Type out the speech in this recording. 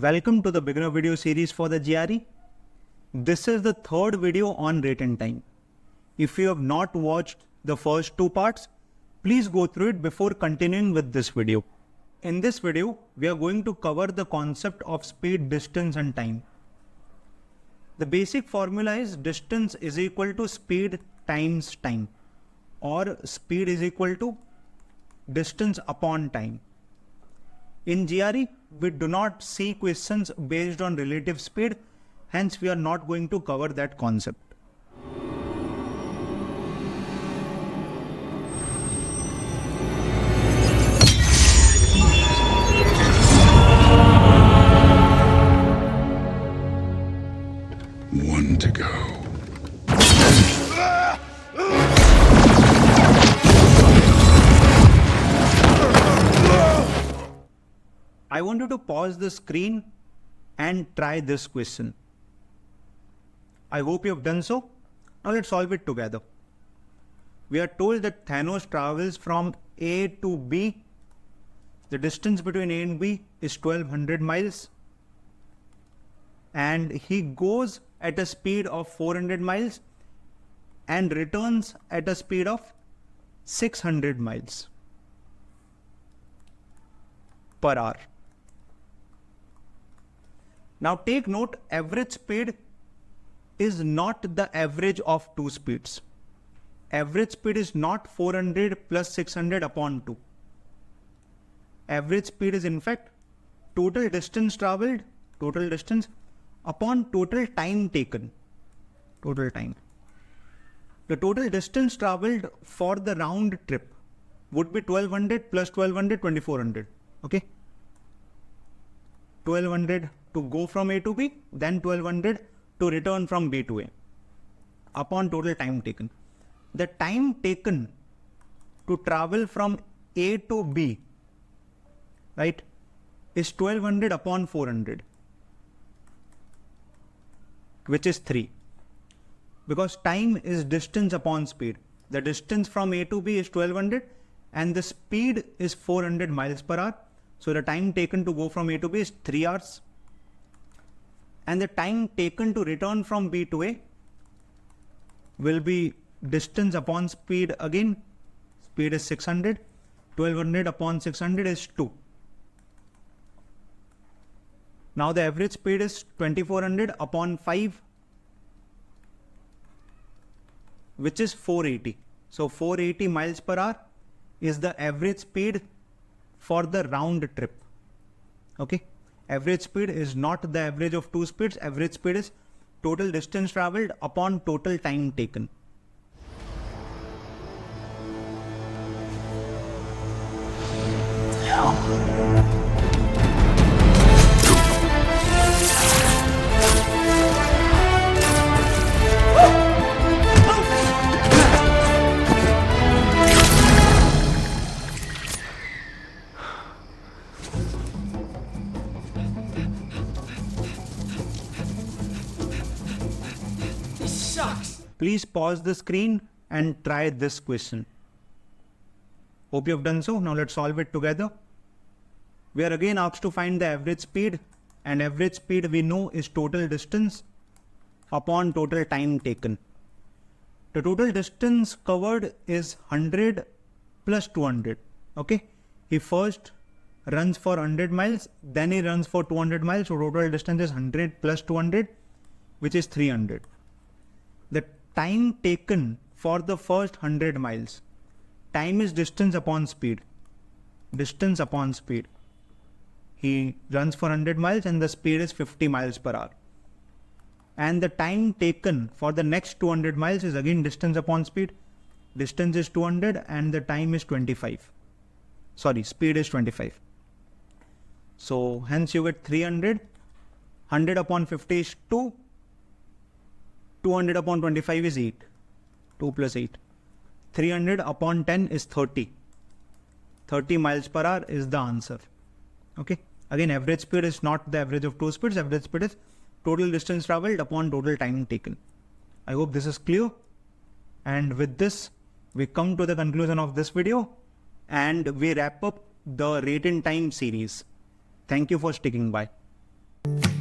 Welcome to the beginner video series for the GRE. This is the third video on rate and time. If you have not watched the first two parts, please go through it before continuing with this video. In this video, we are going to cover the concept of speed, distance and time. The basic formula is distance is equal to speed times time, or speed is equal to distance upon time. In GRE, we do not see questions based on relative speed, hence we are not going to cover that concept. One to go. I want you to pause the screen and try this question. I hope you have done so. Now let's solve it together. We are told that Thanos travels from A to B. The distance between A and B is 1200 miles. And he goes at a speed of 400 miles and returns at a speed of 600 miles per hour. Now take note, average speed is not the average of two speeds. Average speed is not 400 plus 600 upon 2. Average speed is in fact total distance traveled, total distance upon total time taken. Total time. The total distance traveled for the round trip would be 1200 plus 1200, 2400. Okay. 1200 to go from A to B, then 1200 to return from B to A upon total time taken. The time taken to travel from A to B, right, is 1200 upon 400, which is 3. Because time is distance upon speed. The distance from A to B is 1200 and the speed is 400 miles per hour. So the time taken to go from A to B is 3 hours. And the time taken to return from B to A will be distance upon speed again. Speed is 600. 1200 upon 600 is 2. Now the average speed is 2400 upon 5, which is 480. So 480 miles per hour is the average speed for the round trip. Okay. Average speed is not the average of two speeds. Average speed is total distance traveled upon total time taken. Please pause the screen and try this question. Hope you have done so. Now let's solve it together. We are again asked to find the average speed, and average speed we know is total distance upon total time taken. The total distance covered is 100 plus 200. Okay. He first runs for 100 miles, then he runs for 200 miles. So total distance is 100 plus 200, which is 300. The time taken for the first 100 miles. Time is distance upon speed. Distance upon speed. He runs for 100 miles and the speed is 50 miles per hour. And the time taken for the next 200 miles is again distance upon speed. Distance is 200 and the time is 25. Sorry, speed is 25. So hence you get 300. 100 upon 50 is 2. 200 upon 25 is 8. 2 plus 8. 300 upon 10 is 30. 30 miles per hour is the answer. Okay. Again, average speed is not the average of two speeds. Average speed is total distance traveled upon total time taken. I hope this is clear. And with this, we come to the conclusion of this video and we wrap up the rate and time series. Thank you for sticking by. you.